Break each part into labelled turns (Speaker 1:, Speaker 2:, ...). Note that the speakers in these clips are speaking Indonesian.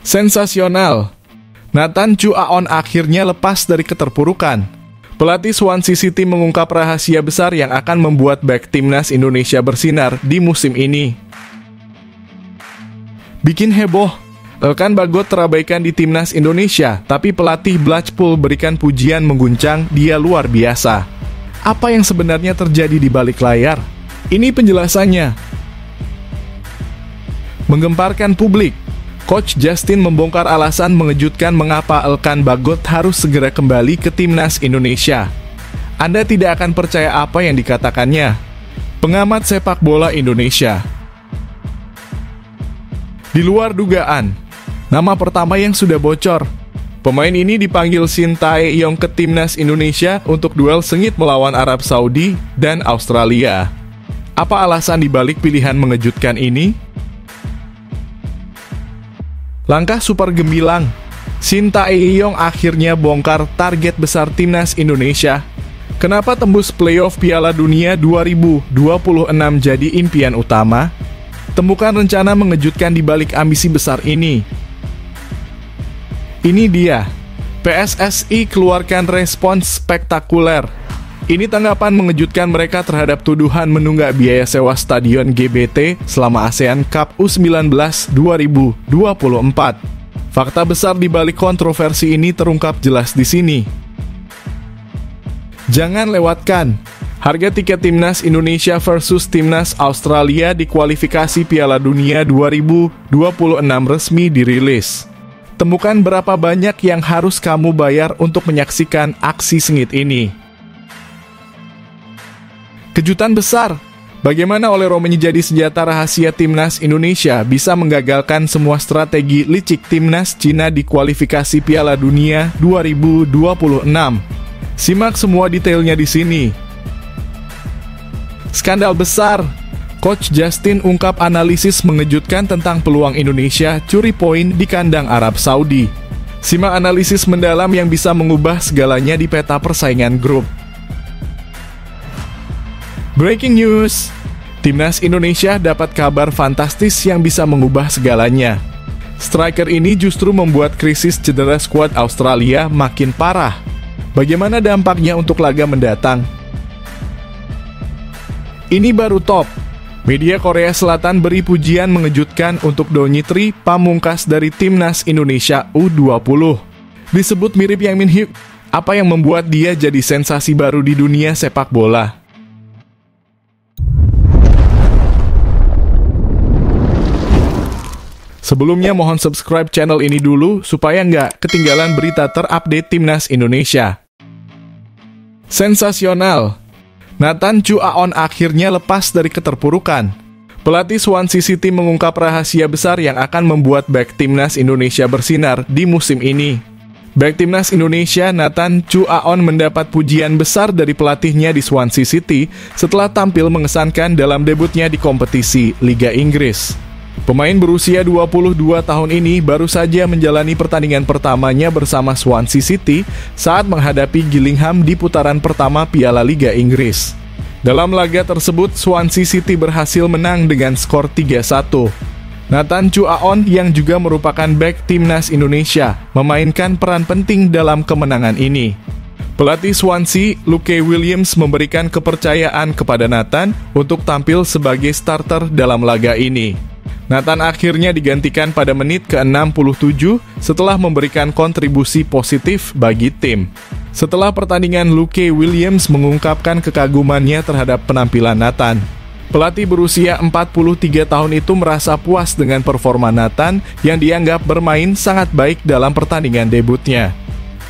Speaker 1: Sensasional! Nathan Chu Aon akhirnya lepas dari keterpurukan. Pelatih Swansea City mengungkap rahasia besar yang akan membuat bek timnas Indonesia bersinar di musim ini. Bikin heboh, Elkan Bagot terabaikan di timnas Indonesia, tapi pelatih Blackpool berikan pujian mengguncang, dia luar biasa. Apa yang sebenarnya terjadi di balik layar? Ini penjelasannya. Menggemparkan publik, Coach Justin membongkar alasan mengejutkan mengapa Elkan Bagot harus segera kembali ke timnas Indonesia. Anda tidak akan percaya apa yang dikatakannya. Pengamat sepak bola Indonesia. Di luar dugaan, nama pertama yang sudah bocor. Pemain ini dipanggil Shin Tae-yong ke timnas Indonesia untuk duel sengit melawan Arab Saudi dan Australia. Apa alasan dibalik pilihan mengejutkan ini? Langkah super gemilang, Shin Tae-yong akhirnya bongkar target besar timnas Indonesia. Kenapa tembus playoff Piala Dunia 2026 jadi impian utama? Temukan rencana mengejutkan di balik ambisi besar ini. Ini dia, PSSI keluarkan respons spektakuler. Ini tanggapan mengejutkan mereka terhadap tuduhan menunggak biaya sewa stadion GBT selama ASEAN Cup U19 2024. Fakta besar di balik kontroversi ini terungkap jelas di sini. Jangan lewatkan. Harga tiket timnas Indonesia versus timnas Australia di kualifikasi Piala Dunia 2026 resmi dirilis. Temukan berapa banyak yang harus kamu bayar untuk menyaksikan aksi sengit ini. Kejutan besar, bagaimana Olero menjadi senjata rahasia timnas Indonesia bisa menggagalkan semua strategi licik timnas Cina di kualifikasi Piala Dunia 2026. Simak semua detailnya di sini. Skandal besar, Coach Justin ungkap analisis mengejutkan tentang peluang Indonesia curi poin di kandang Arab Saudi. Simak analisis mendalam yang bisa mengubah segalanya di peta persaingan grup. Breaking news, timnas Indonesia dapat kabar fantastis yang bisa mengubah segalanya. Striker ini justru membuat krisis cedera skuad Australia makin parah. Bagaimana dampaknya untuk laga mendatang? Ini baru top. Media Korea Selatan beri pujian mengejutkan untuk Donitri Pamungkas dari timnas Indonesia U20. Disebut mirip Yang Min Hyuk, apa yang membuat dia jadi sensasi baru di dunia sepak bola? Sebelumnya mohon subscribe channel ini dulu supaya nggak ketinggalan berita terupdate timnas Indonesia. Sensasional! Nathan Chu Aon akhirnya lepas dari keterpurukan. Pelatih Swansea City mengungkap rahasia besar yang akan membuat bek timnas Indonesia bersinar di musim ini. Bek timnas Indonesia Nathan Chu Aon mendapat pujian besar dari pelatihnya di Swansea City setelah tampil mengesankan dalam debutnya di kompetisi Liga Inggris. Pemain berusia 22 tahun ini baru saja menjalani pertandingan pertamanya bersama Swansea City saat menghadapi Gillingham di putaran pertama Piala Liga Inggris. Dalam laga tersebut, Swansea City berhasil menang dengan skor 3-1. Nathan Chu Aon yang juga merupakan bek timnas Indonesia memainkan peran penting dalam kemenangan ini. Pelatih Swansea, Luke Williams memberikan kepercayaan kepada Nathan untuk tampil sebagai starter dalam laga ini. Nathan akhirnya digantikan pada menit ke-67 setelah memberikan kontribusi positif bagi tim. Setelah pertandingan, Luke Williams mengungkapkan kekagumannya terhadap penampilan Nathan. Pelatih berusia 43 tahun itu merasa puas dengan performa Nathan yang dianggap bermain sangat baik dalam pertandingan debutnya.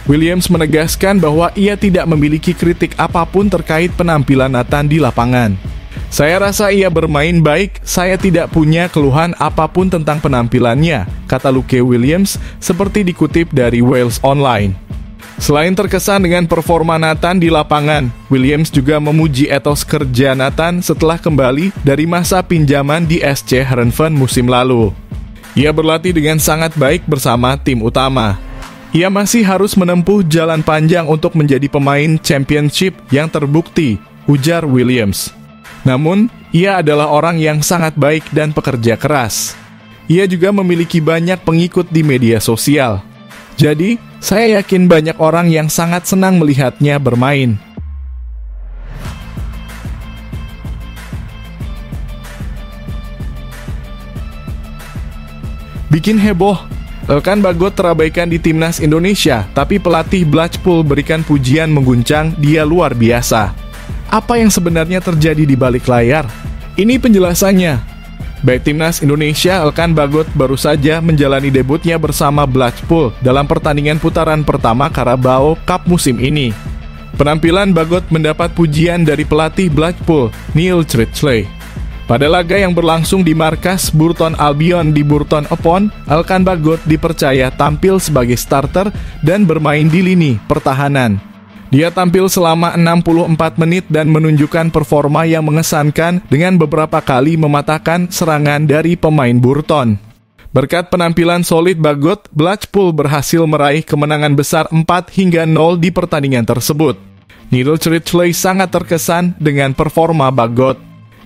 Speaker 1: Williams menegaskan bahwa ia tidak memiliki kritik apapun terkait penampilan Nathan di lapangan. Saya rasa ia bermain baik, saya tidak punya keluhan apapun tentang penampilannya, kata Luke Williams, seperti dikutip dari Wales Online. Selain terkesan dengan performa Nathan di lapangan, Williams juga memuji etos kerja Nathan setelah kembali dari masa pinjaman di SC Heerenveen musim lalu. Ia berlatih dengan sangat baik bersama tim utama. Ia masih harus menempuh jalan panjang untuk menjadi pemain championship yang terbukti, ujar Williams. Namun, ia adalah orang yang sangat baik dan pekerja keras. Ia juga memiliki banyak pengikut di media sosial. Jadi, saya yakin banyak orang yang sangat senang melihatnya bermain. Bikin heboh, Elkan Bagot terabaikan di timnas Indonesia, tapi pelatih Blackpool berikan pujian mengguncang, dia luar biasa. Apa yang sebenarnya terjadi di balik layar? Ini penjelasannya. Back timnas Indonesia, Elkan Bagot baru saja menjalani debutnya bersama Blackpool dalam pertandingan putaran pertama Carabao Cup musim ini. Penampilan Bagot mendapat pujian dari pelatih Blackpool, Neil Critchley. Pada laga yang berlangsung di markas Burton Albion di Burton Upon, Elkan Bagot dipercaya tampil sebagai starter dan bermain di lini pertahanan. Dia tampil selama 64 menit dan menunjukkan performa yang mengesankan dengan beberapa kali mematahkan serangan dari pemain Burton. Berkat penampilan solid Bagot, Blackpool berhasil meraih kemenangan besar 4-0 di pertandingan tersebut. Neil Critchley sangat terkesan dengan performa Bagot.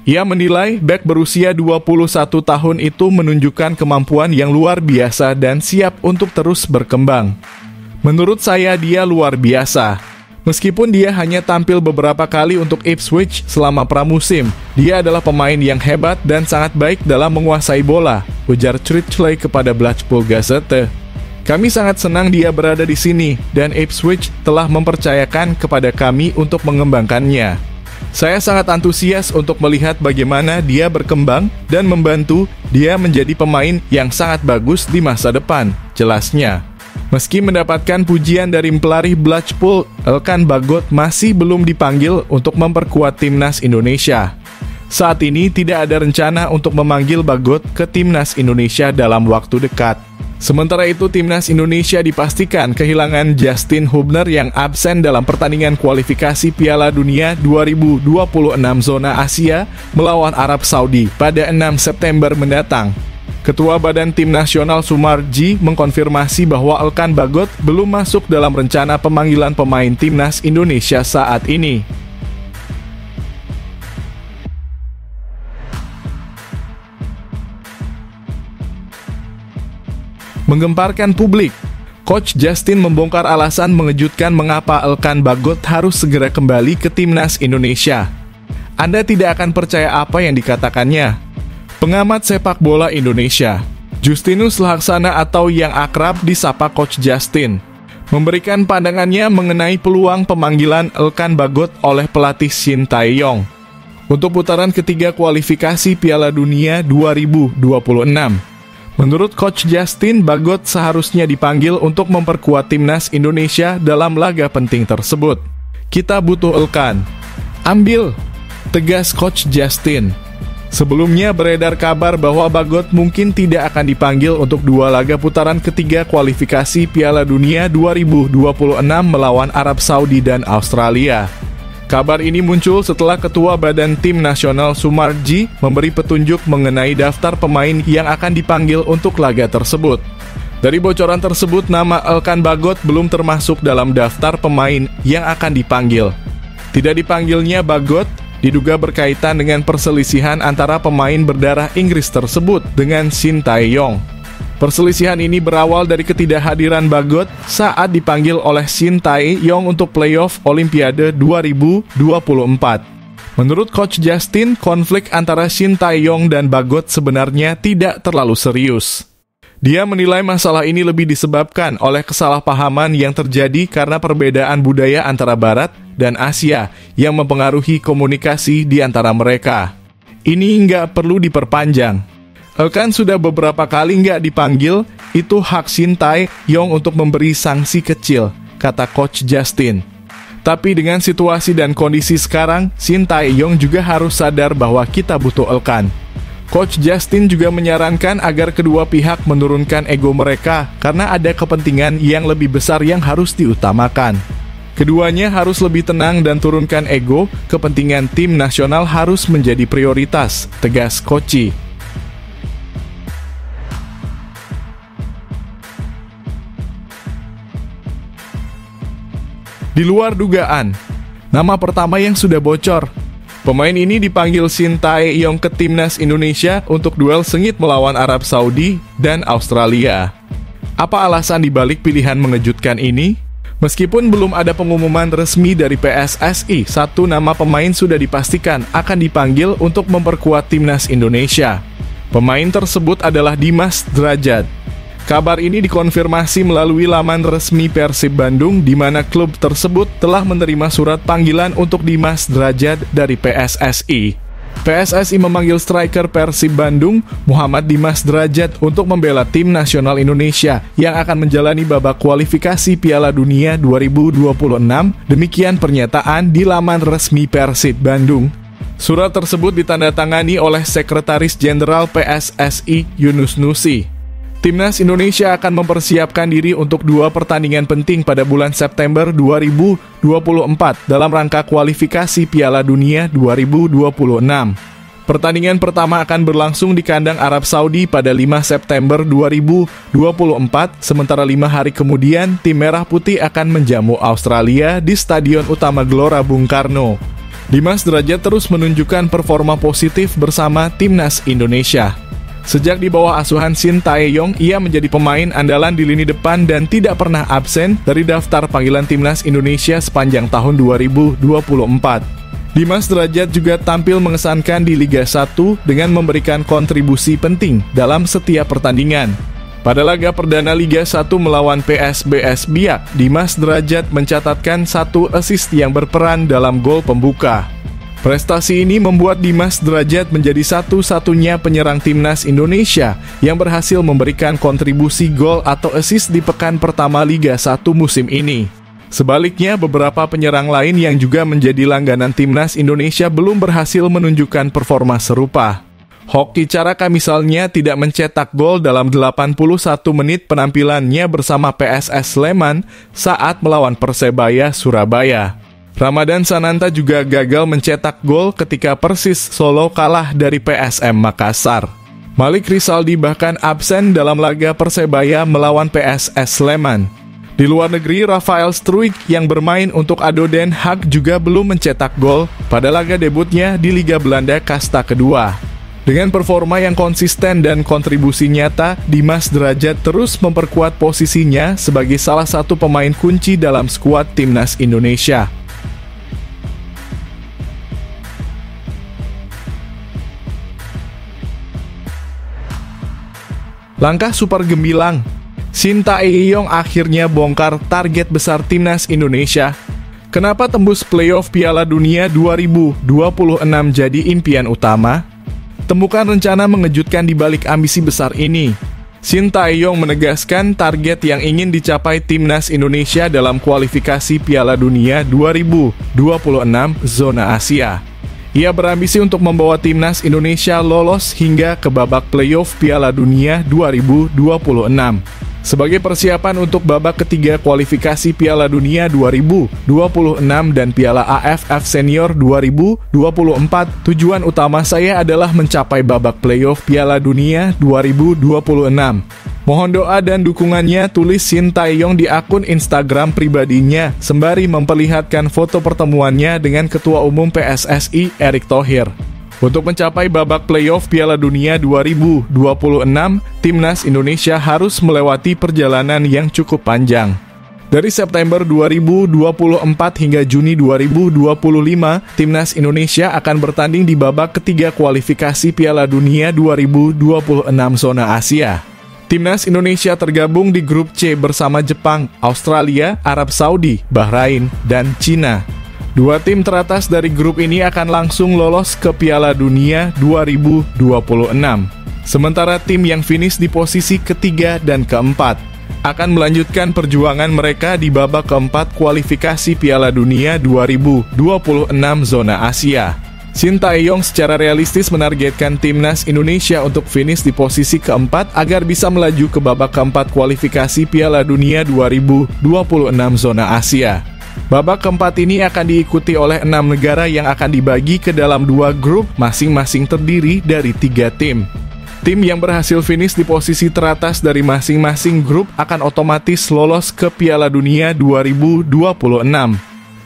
Speaker 1: Ia menilai bek berusia 21 tahun itu menunjukkan kemampuan yang luar biasa dan siap untuk terus berkembang. Menurut saya dia luar biasa. Meskipun dia hanya tampil beberapa kali untuk Ipswich selama pramusim, dia adalah pemain yang hebat dan sangat baik dalam menguasai bola, ujar Critchley kepada Blackpool Gazette. Kami sangat senang dia berada di sini dan Ipswich telah mempercayakan kepada kami untuk mengembangkannya. Saya sangat antusias untuk melihat bagaimana dia berkembang dan membantu dia menjadi pemain yang sangat bagus di masa depan, jelasnya. Meski mendapatkan pujian dari pelatih Blackpool, Elkan Bagot masih belum dipanggil untuk memperkuat timnas Indonesia. Saat ini tidak ada rencana untuk memanggil Bagot ke timnas Indonesia dalam waktu dekat. Sementara itu, timnas Indonesia dipastikan kehilangan Justin Hubner yang absen dalam pertandingan kualifikasi Piala Dunia 2026 zona Asia melawan Arab Saudi pada 6 September mendatang. Ketua Badan Tim Nasional Sumarji mengkonfirmasi bahwa Elkan Bagot belum masuk dalam rencana pemanggilan pemain timnas Indonesia saat ini. Menggemparkan publik, Coach Justin membongkar alasan mengejutkan mengapa Elkan Bagot harus segera kembali ke timnas Indonesia. Anda tidak akan percaya apa yang dikatakannya. Pengamat sepak bola Indonesia, Justinus Laksana atau yang akrab disapa Coach Justin, memberikan pandangannya mengenai peluang pemanggilan Elkan Bagot oleh pelatih Shin Tae-yong untuk putaran ketiga kualifikasi Piala Dunia 2026. Menurut Coach Justin, Bagot seharusnya dipanggil untuk memperkuat timnas Indonesia dalam laga penting tersebut. Kita butuh Elkan. Ambil, tegas Coach Justin. Sebelumnya beredar kabar bahwa Bagot mungkin tidak akan dipanggil untuk dua laga putaran ketiga kualifikasi Piala Dunia 2026 melawan Arab Saudi dan Australia. Kabar ini muncul setelah Ketua Badan Tim Nasional Sumarji memberi petunjuk mengenai daftar pemain yang akan dipanggil untuk laga tersebut. Dari bocoran tersebut, nama Elkan Bagot belum termasuk dalam daftar pemain yang akan dipanggil. Tidak dipanggilnya Bagot diduga berkaitan dengan perselisihan antara pemain berdarah Inggris tersebut dengan Shin Tae-yong. Perselisihan ini berawal dari ketidakhadiran Bagot saat dipanggil oleh Shin Tae-yong untuk playoff Olimpiade 2024. Menurut Coach Justin, konflik antara Shin Tae-yong dan Bagot sebenarnya tidak terlalu serius. Dia menilai masalah ini lebih disebabkan oleh kesalahpahaman yang terjadi karena perbedaan budaya antara Barat dan Asia yang mempengaruhi komunikasi di antara mereka. Ini nggak perlu diperpanjang. Elkan sudah beberapa kali nggak dipanggil, itu hak Shin Tae-yong untuk memberi sanksi kecil, kata Coach Justin. Tapi dengan situasi dan kondisi sekarang, Shin Tae-yong juga harus sadar bahwa kita butuh Elkan. Coach Justin juga menyarankan agar kedua pihak menurunkan ego mereka karena ada kepentingan yang lebih besar yang harus diutamakan. Keduanya harus lebih tenang dan turunkan ego, kepentingan tim nasional harus menjadi prioritas, tegas Coach. Di luar dugaan, nama pertama yang sudah bocor, Pemain ini dipanggil Shin Tae-yong ke timnas Indonesia untuk duel sengit melawan Arab Saudi dan Australia. Apa alasan dibalik pilihan mengejutkan ini? Meskipun belum ada pengumuman resmi dari PSSI, satu nama pemain sudah dipastikan akan dipanggil untuk memperkuat timnas Indonesia. Pemain tersebut adalah Dimas Drajat. Kabar ini dikonfirmasi melalui laman resmi Persib Bandung, di mana klub tersebut telah menerima surat panggilan untuk Dimas Drajat dari PSSI. PSSI memanggil striker Persib Bandung, Muhammad Dimas Drajat, untuk membela tim nasional Indonesia yang akan menjalani babak kualifikasi Piala Dunia 2026. Demikian pernyataan di laman resmi Persib Bandung. Surat tersebut ditandatangani oleh Sekretaris Jenderal PSSI Yunus Nusi. Timnas Indonesia akan mempersiapkan diri untuk 2 pertandingan penting pada bulan September 2024 dalam rangka kualifikasi Piala Dunia 2026. Pertandingan pertama akan berlangsung di kandang Arab Saudi pada 5 September 2024, sementara 5 hari kemudian tim Merah Putih akan menjamu Australia di Stadion Utama Gelora Bung Karno. Dimas Drajat terus menunjukkan performa positif bersama timnas Indonesia. Sejak di bawah asuhan Shin Tae-yong, ia menjadi pemain andalan di lini depan dan tidak pernah absen dari daftar panggilan timnas Indonesia sepanjang tahun 2024. Dimas Drajat juga tampil mengesankan di Liga 1 dengan memberikan kontribusi penting dalam setiap pertandingan. Pada laga perdana Liga 1 melawan PSBS Biak, Dimas Drajat mencatatkan 1 assist yang berperan dalam gol pembuka. Prestasi ini membuat Dimas Drajat menjadi satu-satunya penyerang timnas Indonesia yang berhasil memberikan kontribusi gol atau assist di pekan pertama Liga 1 musim ini. Sebaliknya, beberapa penyerang lain yang juga menjadi langganan timnas Indonesia belum berhasil menunjukkan performa serupa. Hoki Caraka misalnya tidak mencetak gol dalam 81 menit penampilannya bersama PSS Sleman saat melawan Persebaya Surabaya. Ramadan Sananta juga gagal mencetak gol ketika Persis Solo kalah dari PSM Makassar. Malik Rizaldi bahkan absen dalam laga Persebaya melawan PSS Sleman. Di luar negeri, Rafael Struijk yang bermain untuk ADO Den Haag juga belum mencetak gol pada laga debutnya di Liga Belanda kasta kedua. Dengan performa yang konsisten dan kontribusi nyata, Dimas Drajat terus memperkuat posisinya sebagai salah satu pemain kunci dalam skuad timnas Indonesia. Langkah super gemilang, Shin Tae-yong akhirnya bongkar target besar timnas Indonesia. Kenapa tembus playoff Piala Dunia 2026 jadi impian utama? Temukan rencana mengejutkan di balik ambisi besar ini. Shin Tae-yong menegaskan target yang ingin dicapai timnas Indonesia dalam kualifikasi Piala Dunia 2026 zona Asia. Ia berambisi untuk membawa timnas Indonesia lolos hingga ke babak playoff Piala Dunia 2026. Sebagai persiapan untuk babak ketiga kualifikasi Piala Dunia 2026 dan Piala AFF Senior 2024, tujuan utama saya adalah mencapai babak playoff Piala Dunia 2026. Mohon doa dan dukungannya, tulis Shin Tae-yong di akun Instagram pribadinya, sembari memperlihatkan foto pertemuannya dengan Ketua Umum PSSI Erick Thohir. Untuk mencapai babak playoff Piala Dunia 2026, timnas Indonesia harus melewati perjalanan yang cukup panjang. Dari September 2024 hingga Juni 2025, timnas Indonesia akan bertanding di babak ketiga kualifikasi Piala Dunia 2026 zona Asia. Timnas Indonesia tergabung di grup C bersama Jepang, Australia, Arab Saudi, Bahrain, dan Cina. 2 tim teratas dari grup ini akan langsung lolos ke Piala Dunia 2026. Sementara tim yang finish di posisi ketiga dan keempat akan melanjutkan perjuangan mereka di babak keempat kualifikasi Piala Dunia 2026 zona Asia. Shin Tae-yong secara realistis menargetkan timnas Indonesia untuk finish di posisi keempat agar bisa melaju ke babak keempat kualifikasi Piala Dunia 2026 zona Asia. Babak keempat ini akan diikuti oleh 6 negara yang akan dibagi ke dalam 2 grup, masing-masing terdiri dari 3 tim. Tim yang berhasil finish di posisi teratas dari masing-masing grup akan otomatis lolos ke Piala Dunia 2026.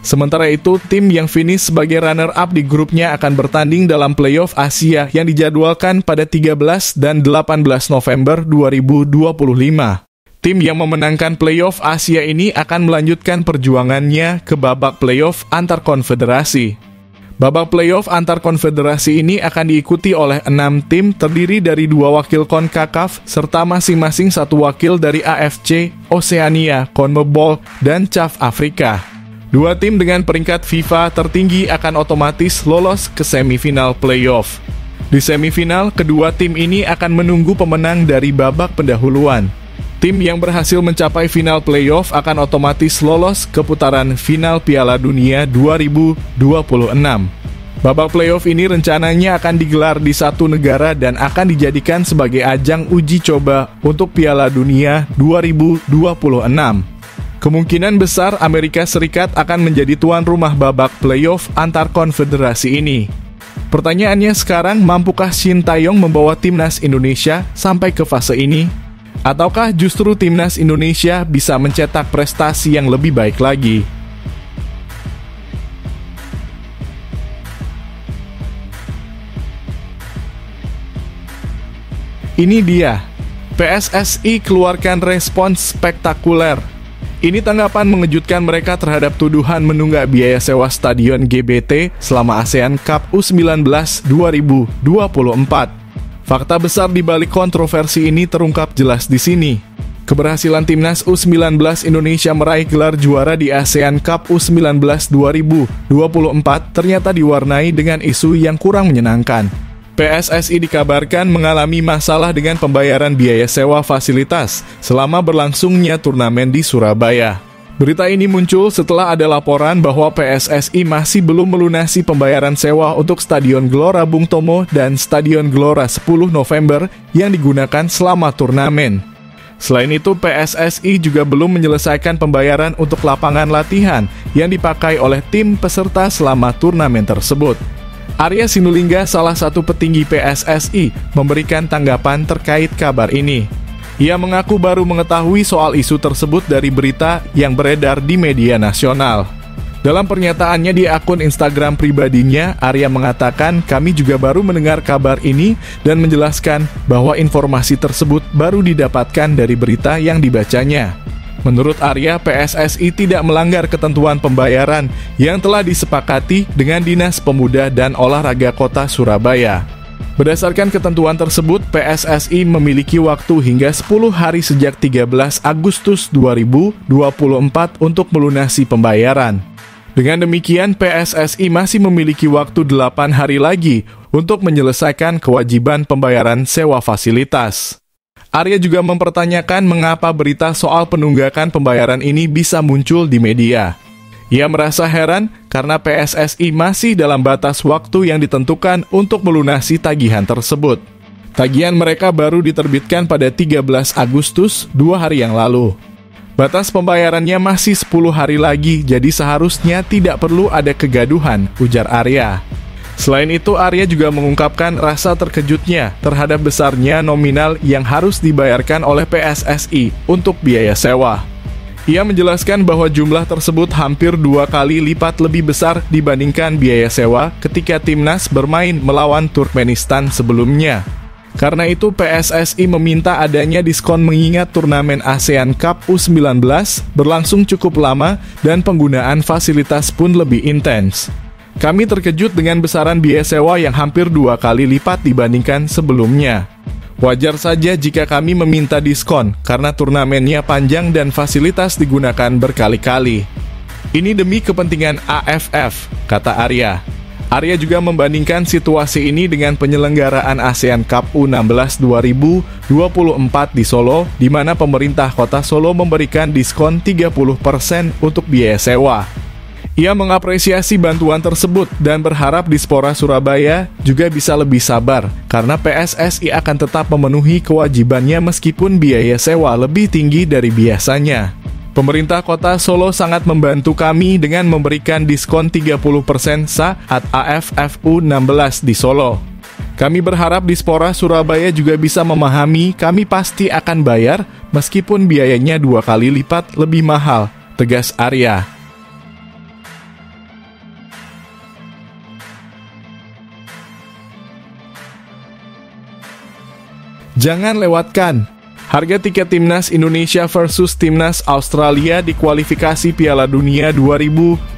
Speaker 1: Sementara itu, tim yang finish sebagai runner-up di grupnya akan bertanding dalam playoff Asia yang dijadwalkan pada 13 dan 18 November 2025. Tim yang memenangkan playoff Asia ini akan melanjutkan perjuangannya ke babak playoff antar konfederasi. Babak playoff antar konfederasi ini akan diikuti oleh 6 tim terdiri dari 2 wakil CONCACAF serta masing-masing 1 wakil dari AFC, Oceania, CONMEBOL, dan CAF Afrika. 2 tim dengan peringkat FIFA tertinggi akan otomatis lolos ke semifinal playoff. Di semifinal, kedua tim ini akan menunggu pemenang dari babak pendahuluan. Tim yang berhasil mencapai final playoff akan otomatis lolos ke putaran final Piala Dunia 2026. Babak playoff ini rencananya akan digelar di 1 negara dan akan dijadikan sebagai ajang uji coba untuk Piala Dunia 2026. Kemungkinan besar Amerika Serikat akan menjadi tuan rumah babak playoff antar konfederasi ini. Pertanyaannya sekarang, mampukah Shin Taeyong membawa timnas Indonesia sampai ke fase ini? Ataukah justru timnas Indonesia bisa mencetak prestasi yang lebih baik lagi? Ini dia, PSSI keluarkan respons spektakuler. Ini tanggapan mengejutkan mereka terhadap tuduhan menunggak biaya sewa stadion GBT selama ASEAN Cup U19 2024. Fakta besar di balik kontroversi ini terungkap jelas di sini. Keberhasilan timnas U19 Indonesia meraih gelar juara di ASEAN Cup U19 2024 ternyata diwarnai dengan isu yang kurang menyenangkan. PSSI dikabarkan mengalami masalah dengan pembayaran biaya sewa fasilitas selama berlangsungnya turnamen di Surabaya. Berita ini muncul setelah ada laporan bahwa PSSI masih belum melunasi pembayaran sewa untuk Stadion Gelora Bung Tomo dan Stadion Gelora 10 November yang digunakan selama turnamen. Selain itu, PSSI juga belum menyelesaikan pembayaran untuk lapangan latihan yang dipakai oleh tim peserta selama turnamen tersebut. Arya Sinulinga, salah satu petinggi PSSI, memberikan tanggapan terkait kabar ini. Ia mengaku baru mengetahui soal isu tersebut dari berita yang beredar di media nasional. Dalam pernyataannya di akun Instagram pribadinya, Arya mengatakan, "Kami juga baru mendengar kabar ini dan menjelaskan bahwa informasi tersebut baru didapatkan dari berita yang dibacanya." Menurut Arya, PSSI tidak melanggar ketentuan pembayaran yang telah disepakati dengan Dinas Pemuda dan Olahraga Kota Surabaya. Berdasarkan ketentuan tersebut, PSSI memiliki waktu hingga 10 hari sejak 13 Agustus 2024 untuk melunasi pembayaran. Dengan demikian, PSSI masih memiliki waktu 8 hari lagi untuk menyelesaikan kewajiban pembayaran sewa fasilitas. Arya juga mempertanyakan mengapa berita soal penunggakan pembayaran ini bisa muncul di media. Ia merasa heran karena PSSI masih dalam batas waktu yang ditentukan untuk melunasi tagihan tersebut. Tagihan mereka baru diterbitkan pada 13 Agustus, 2 hari yang lalu. Batas pembayarannya masih 10 hari lagi, jadi seharusnya tidak perlu ada kegaduhan, ujar Arya. Selain itu, Arya juga mengungkapkan rasa terkejutnya terhadap besarnya nominal yang harus dibayarkan oleh PSSI untuk biaya sewa. Ia menjelaskan bahwa jumlah tersebut hampir 2 kali lipat lebih besar dibandingkan biaya sewa ketika timnas bermain melawan Turkmenistan sebelumnya. Karena itu, PSSI meminta adanya diskon mengingat turnamen ASEAN Cup U19 berlangsung cukup lama dan penggunaan fasilitas pun lebih intens. Kami terkejut dengan besaran biaya sewa yang hampir 2 kali lipat dibandingkan sebelumnya. Wajar saja jika kami meminta diskon, karena turnamennya panjang dan fasilitas digunakan berkali-kali. Ini demi kepentingan AFF, kata Arya. Arya juga membandingkan situasi ini dengan penyelenggaraan ASEAN Cup U16 2024 di Solo, di mana pemerintah kota Solo memberikan diskon 30% untuk biaya sewa. Ia mengapresiasi bantuan tersebut dan berharap Dispora Surabaya juga bisa lebih sabar karena PSSI akan tetap memenuhi kewajibannya meskipun biaya sewa lebih tinggi dari biasanya. Pemerintah kota Solo sangat membantu kami dengan memberikan diskon 30% saat AFF U16 di Solo. Kami berharap Dispora Surabaya juga bisa memahami kami pasti akan bayar meskipun biayanya 2 kali lipat lebih mahal, tegas Arya. Jangan lewatkan. Harga tiket Timnas Indonesia versus Timnas Australia di kualifikasi Piala Dunia 2026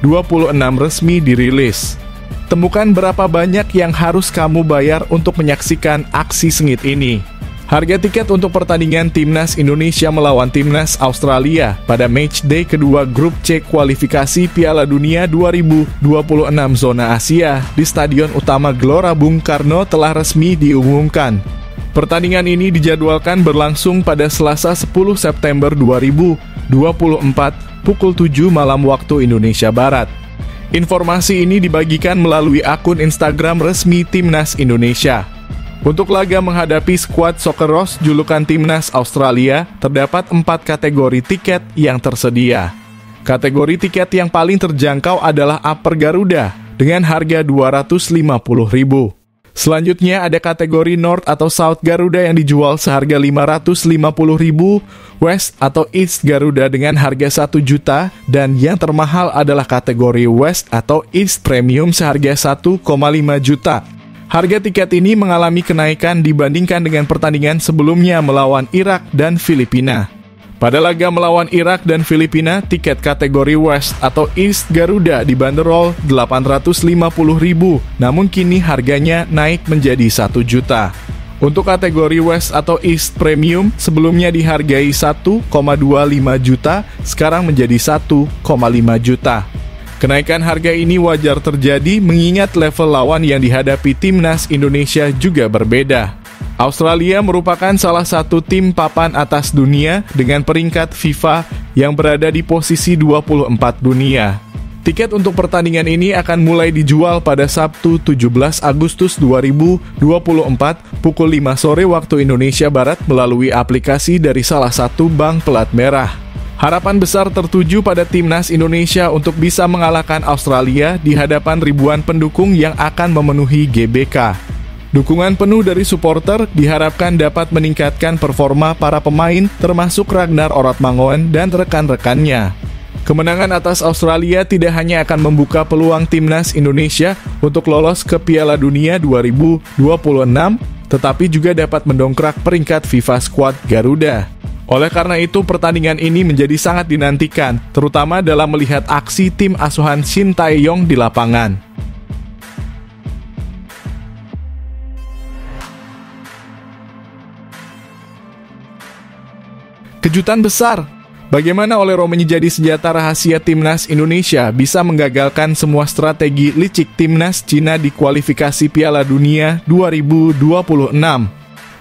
Speaker 1: resmi dirilis. Temukan berapa banyak yang harus kamu bayar untuk menyaksikan aksi sengit ini. Harga tiket untuk pertandingan Timnas Indonesia melawan Timnas Australia pada matchday kedua grup C kualifikasi Piala Dunia 2026 zona Asia di Stadion Utama Gelora Bung Karno telah resmi diumumkan. Pertandingan ini dijadwalkan berlangsung pada Selasa 10 September 2024 pukul 7 malam waktu Indonesia Barat. Informasi ini dibagikan melalui akun Instagram resmi Timnas Indonesia. Untuk laga menghadapi skuad Socceroos julukan Timnas Australia, terdapat 4 kategori tiket yang tersedia. Kategori tiket yang paling terjangkau adalah Upper Garuda dengan harga Rp250.000. Selanjutnya ada kategori North atau South Garuda yang dijual seharga Rp550.000, West atau East Garuda dengan harga Rp1 juta, dan yang termahal adalah kategori West atau East Premium seharga Rp1,5 juta. Harga tiket ini mengalami kenaikan dibandingkan dengan pertandingan sebelumnya melawan Irak dan Filipina. Pada laga melawan Irak dan Filipina, tiket kategori West atau East Garuda dibanderol Rp850.000, namun kini harganya naik menjadi Rp1 juta. Untuk kategori West atau East Premium, sebelumnya dihargai Rp1,25 juta, sekarang menjadi Rp1,5 juta. Kenaikan harga ini wajar terjadi mengingat level lawan yang dihadapi Timnas Indonesia juga berbeda. Australia merupakan salah satu tim papan atas dunia dengan peringkat FIFA yang berada di posisi 24 dunia. Tiket untuk pertandingan ini akan mulai dijual pada Sabtu 17 Agustus 2024 pukul 5 sore waktu Indonesia Barat melalui aplikasi dari salah satu bank pelat merah. Harapan besar tertuju pada Timnas Indonesia untuk bisa mengalahkan Australia di hadapan ribuan pendukung yang akan memenuhi GBK. Dukungan penuh dari supporter diharapkan dapat meningkatkan performa para pemain termasuk Ragnar Oratmangoen dan rekan-rekannya. Kemenangan atas Australia tidak hanya akan membuka peluang Timnas Indonesia untuk lolos ke Piala Dunia 2026, tetapi juga dapat mendongkrak peringkat FIFA Squad Garuda. Oleh karena itu, pertandingan ini menjadi sangat dinantikan, terutama dalam melihat aksi tim asuhan Shin Tae-yong di lapangan. Kejutan besar! Bagaimana Olero menjadi senjata rahasia Timnas Indonesia bisa menggagalkan semua strategi licik Timnas Cina di kualifikasi Piala Dunia 2026?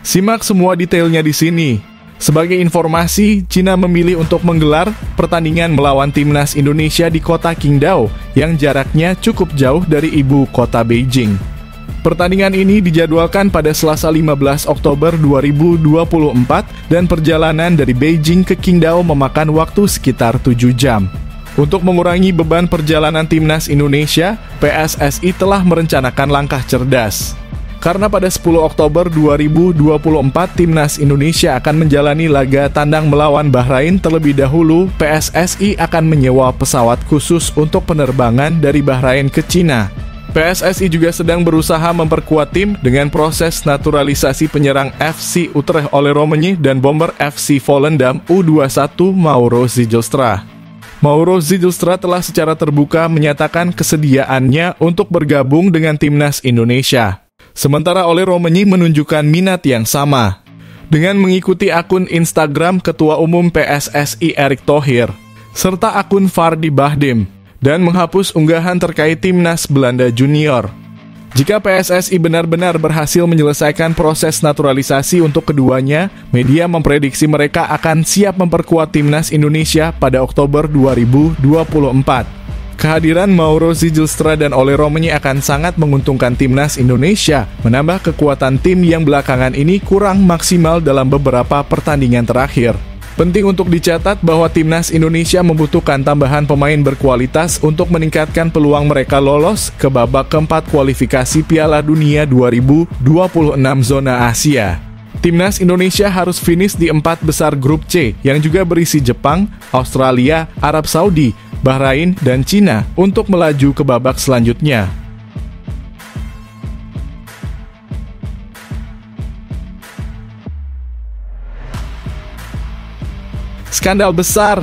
Speaker 1: Simak semua detailnya di sini. Sebagai informasi, Cina memilih untuk menggelar pertandingan melawan Timnas Indonesia di kota Qingdao yang jaraknya cukup jauh dari ibu kota Beijing. Pertandingan ini dijadwalkan pada Selasa 15 Oktober 2024 dan perjalanan dari Beijing ke Qingdao memakan waktu sekitar 7 jam. Untuk mengurangi beban perjalanan Timnas Indonesia, PSSI telah merencanakan langkah cerdas. Karena pada 10 Oktober 2024 Timnas Indonesia akan menjalani laga tandang melawan Bahrain terlebih dahulu, PSSI akan menyewa pesawat khusus untuk penerbangan dari Bahrain ke Cina. PSSI juga sedang berusaha memperkuat tim dengan proses naturalisasi penyerang FC Utrecht Ole Roemeny dan bomber FC Volendam U21 Mauro Zijlstra. Mauro Zijlstra telah secara terbuka menyatakan kesediaannya untuk bergabung dengan Timnas Indonesia. Sementara Ole Roemeny menunjukkan minat yang sama. Dengan mengikuti akun Instagram Ketua Umum PSSI Erick Thohir, serta akun Fardi Bahdim, dan menghapus unggahan terkait Timnas Belanda Junior. Jika PSSI benar-benar berhasil menyelesaikan proses naturalisasi untuk keduanya, media memprediksi mereka akan siap memperkuat Timnas Indonesia pada Oktober 2024. Kehadiran Mauro Zijlstra dan Ole Roemeny akan sangat menguntungkan Timnas Indonesia, menambah kekuatan tim yang belakangan ini kurang maksimal dalam beberapa pertandingan terakhir. Penting untuk dicatat bahwa Timnas Indonesia membutuhkan tambahan pemain berkualitas untuk meningkatkan peluang mereka lolos ke babak keempat kualifikasi Piala Dunia 2026 zona Asia. Timnas Indonesia harus finish di 4 besar grup C yang juga berisi Jepang, Australia, Arab Saudi, Bahrain, dan Cina untuk melaju ke babak selanjutnya. Skandal besar.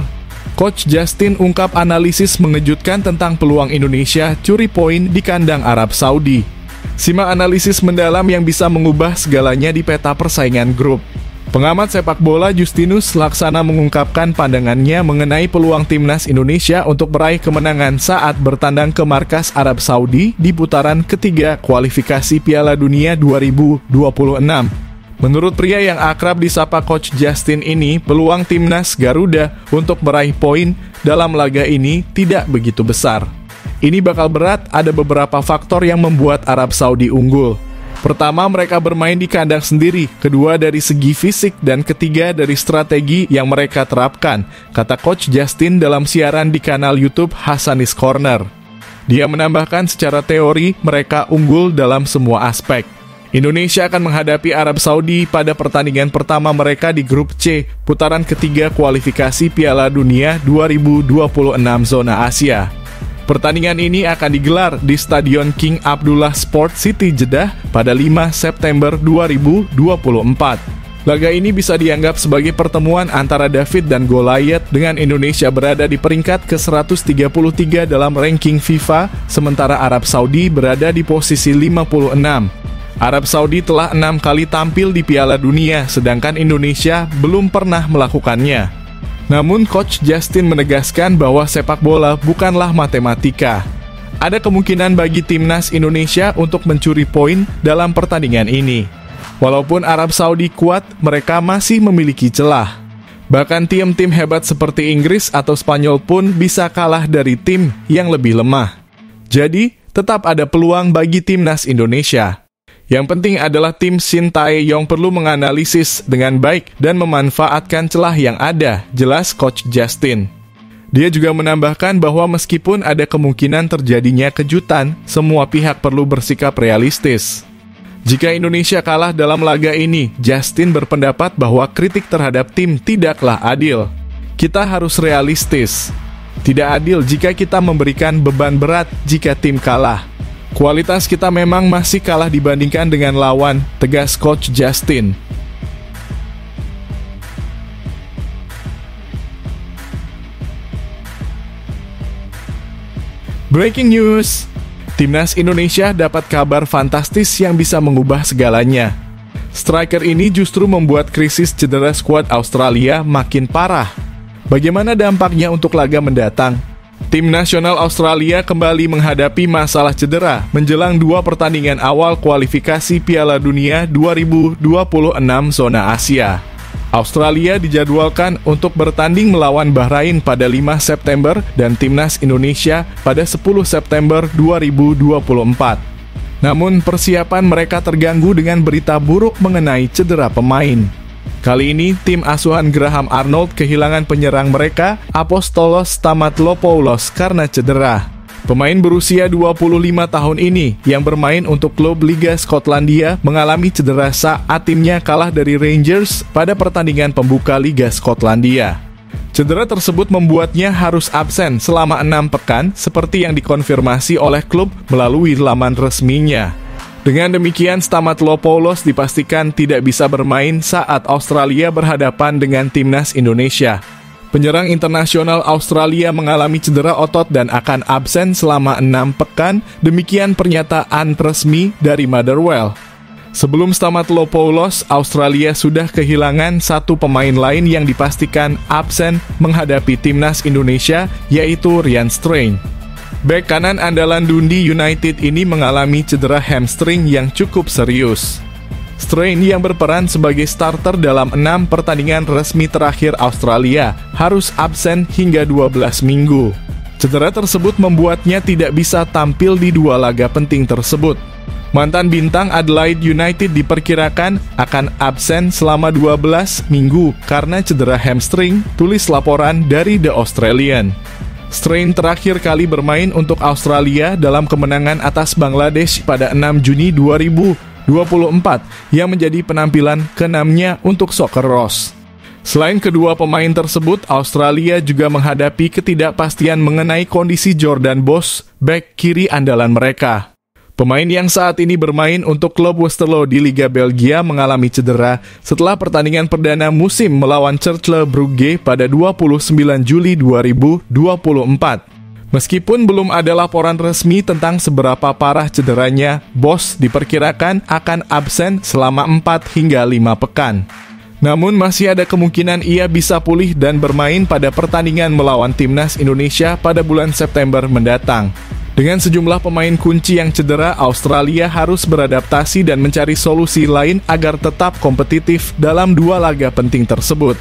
Speaker 1: Coach Justin ungkap analisis mengejutkan tentang peluang Indonesia curi poin di kandang Arab Saudi. Simak analisis mendalam yang bisa mengubah segalanya di peta persaingan grup. Pengamat sepak bola Justinus Laksana mengungkapkan pandangannya mengenai peluang timnas Indonesia untuk meraih kemenangan saat bertandang ke markas Arab Saudi di putaran ketiga kualifikasi Piala Dunia 2026. Menurut pria yang akrab disapa Coach Justin ini, peluang timnas Garuda untuk meraih poin dalam laga ini tidak begitu besar. Ini bakal berat, ada beberapa faktor yang membuat Arab Saudi unggul. Pertama, mereka bermain di kandang sendiri, kedua dari segi fisik, dan ketiga dari strategi yang mereka terapkan, kata Coach Justin dalam siaran di kanal YouTube Hasanis Corner. Dia menambahkan secara teori mereka unggul dalam semua aspek. Indonesia akan menghadapi Arab Saudi pada pertandingan pertama mereka di grup C, putaran ketiga kualifikasi Piala Dunia 2026 zona Asia. Pertandingan ini akan digelar di Stadion King Abdullah Sport City Jeddah pada 5 September 2024. Laga ini bisa dianggap sebagai pertemuan antara David dan Goliath dengan Indonesia berada di peringkat ke-133 dalam ranking FIFA, sementara Arab Saudi berada di posisi 56. Arab Saudi telah 6 kali tampil di Piala Dunia, sedangkan Indonesia belum pernah melakukannya. Namun, Coach Justin menegaskan bahwa sepak bola bukanlah matematika. Ada kemungkinan bagi timnas Indonesia untuk mencuri poin dalam pertandingan ini. Walaupun Arab Saudi kuat, mereka masih memiliki celah. Bahkan tim-tim hebat seperti Inggris atau Spanyol pun bisa kalah dari tim yang lebih lemah. Jadi, tetap ada peluang bagi timnas Indonesia. Yang penting adalah tim Shin Tae-yong perlu menganalisis dengan baik dan memanfaatkan celah yang ada, jelas Coach Justin. Dia juga menambahkan bahwa meskipun ada kemungkinan terjadinya kejutan, semua pihak perlu bersikap realistis. Jika Indonesia kalah dalam laga ini, Justin berpendapat bahwa kritik terhadap tim tidaklah adil. Kita harus realistis. Tidak adil jika kita memberikan beban berat jika tim kalah. Kualitas kita memang masih kalah dibandingkan dengan lawan, tegas Coach Justin. Breaking news. Timnas Indonesia dapat kabar fantastis yang bisa mengubah segalanya. Striker ini justru membuat krisis cedera skuad Australia makin parah. Bagaimana dampaknya untuk laga mendatang? Tim nasional Australia kembali menghadapi masalah cedera menjelang 2 pertandingan awal kualifikasi Piala Dunia 2026 zona Asia. Australia dijadwalkan untuk bertanding melawan Bahrain pada 5 September dan Timnas Indonesia pada 10 September 2024. Namun persiapan mereka terganggu dengan berita buruk mengenai cedera pemain. Kali ini, tim asuhan Graham Arnold kehilangan penyerang mereka, Apostolos Stamatopoulos, karena cedera. Pemain berusia 25 tahun ini, yang bermain untuk klub Liga Skotlandia, mengalami cedera saat timnya kalah dari Rangers pada pertandingan pembuka Liga Skotlandia. Cedera tersebut membuatnya harus absen selama 6 pekan, seperti yang dikonfirmasi oleh klub melalui laman resminya. Dengan demikian, Stamatopoulos dipastikan tidak bisa bermain saat Australia berhadapan dengan timnas Indonesia. Penyerang internasional Australia mengalami cedera otot dan akan absen selama 6 pekan, demikian pernyataan resmi dari Motherwell. Sebelum Stamatopoulos, Australia sudah kehilangan 1 pemain lain yang dipastikan absen menghadapi timnas Indonesia, yaitu Ryan Strain. Bek kanan andalan Dundee United ini mengalami cedera hamstring yang cukup serius. Strain yang berperan sebagai starter dalam 6 pertandingan resmi terakhir Australia harus absen hingga 12 minggu. Cedera tersebut membuatnya tidak bisa tampil di 2 laga penting tersebut. Mantan bintang Adelaide United diperkirakan akan absen selama 12 minggu karena cedera hamstring, tulis laporan dari The Australian. Strain terakhir kali bermain untuk Australia dalam kemenangan atas Bangladesh pada 6 Juni 2024 yang menjadi penampilan ke-6-nya untuk Soccer Ross. Selain kedua pemain tersebut, Australia juga menghadapi ketidakpastian mengenai kondisi Jordan Boss, bek kiri andalan mereka. Pemain yang saat ini bermain untuk klub Westerlo di Liga Belgia mengalami cedera setelah pertandingan perdana musim melawan Cercle Brugge pada 29 Juli 2024. Meskipun belum ada laporan resmi tentang seberapa parah cederanya, Bos diperkirakan akan absen selama 4 hingga 5 pekan. Namun masih ada kemungkinan ia bisa pulih dan bermain pada pertandingan melawan Timnas Indonesia pada bulan September mendatang. Dengan sejumlah pemain kunci yang cedera, Australia harus beradaptasi dan mencari solusi lain agar tetap kompetitif dalam 2 laga penting tersebut.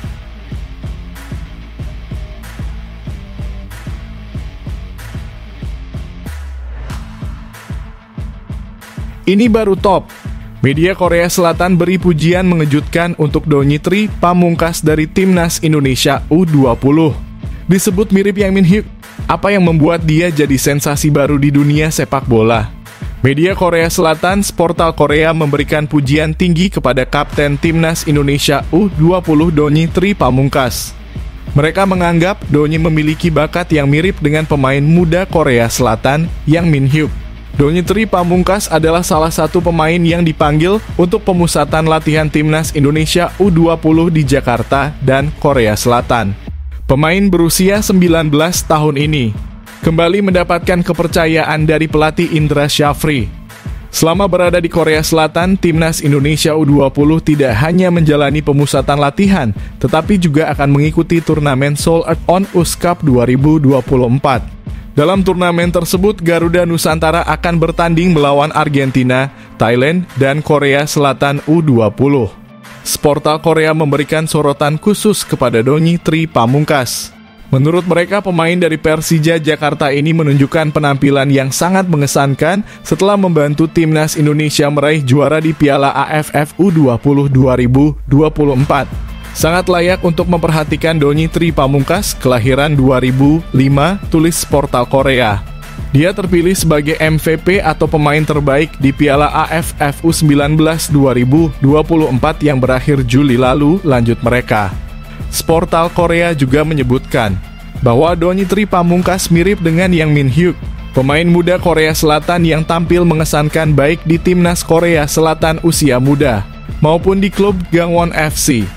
Speaker 1: Ini baru top. Media Korea Selatan beri pujian mengejutkan untuk Donitri Pamungkas dari Timnas Indonesia U20. Disebut mirip Yang Min Hyuk. Apa yang membuat dia jadi sensasi baru di dunia sepak bola? Media Korea Selatan, Sportal Korea memberikan pujian tinggi kepada Kapten Timnas Indonesia U20 Donitri Pamungkas. Mereka menganggap Doni memiliki bakat yang mirip dengan pemain muda Korea Selatan, Yang Min Hyuk. Donitri Pamungkas adalah salah satu pemain yang dipanggil untuk pemusatan latihan Timnas Indonesia U20 di Jakarta dan Korea Selatan. Pemain berusia 19 tahun ini kembali mendapatkan kepercayaan dari pelatih Indra Syafri. Selama berada di Korea Selatan, Timnas Indonesia U20 tidak hanya menjalani pemusatan latihan, tetapi juga akan mengikuti turnamen Seoul On Us Cup 2024. Dalam turnamen tersebut, Garuda Nusantara akan bertanding melawan Argentina, Thailand, dan Korea Selatan U20. Sportal Korea memberikan sorotan khusus kepada Donitri Pamungkas. Menurut mereka, pemain dari Persija Jakarta ini menunjukkan penampilan yang sangat mengesankan setelah membantu Timnas Indonesia meraih juara di Piala AFF U20 2024. Sangat layak untuk memperhatikan Donitri Pamungkas, kelahiran 2005, tulis Sportal Korea. Dia terpilih sebagai MVP atau pemain terbaik di Piala AFF U19 2024 yang berakhir Juli lalu, lanjut mereka. Sportal Korea juga menyebutkan bahwa Donitri Pamungkas mirip dengan Yang Min Hyuk, pemain muda Korea Selatan yang tampil mengesankan baik di Timnas Korea Selatan usia muda maupun di klub Gangwon FC.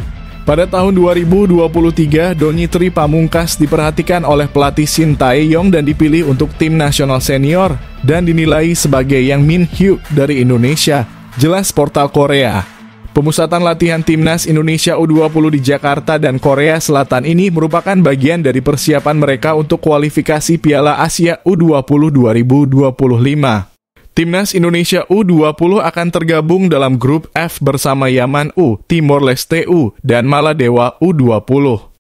Speaker 1: Pada tahun 2023, Donitri Pamungkas diperhatikan oleh pelatih Shin Tae-yong dan dipilih untuk tim nasional senior dan dinilai sebagai Yang Min Hyuk dari Indonesia, jelas Portal Korea. Pemusatan latihan Timnas Indonesia U20 di Jakarta dan Korea Selatan ini merupakan bagian dari persiapan mereka untuk kualifikasi Piala Asia U20 2025. Timnas Indonesia U20 akan tergabung dalam grup F bersama Yaman U, Timor Leste U, dan Maladewa U20.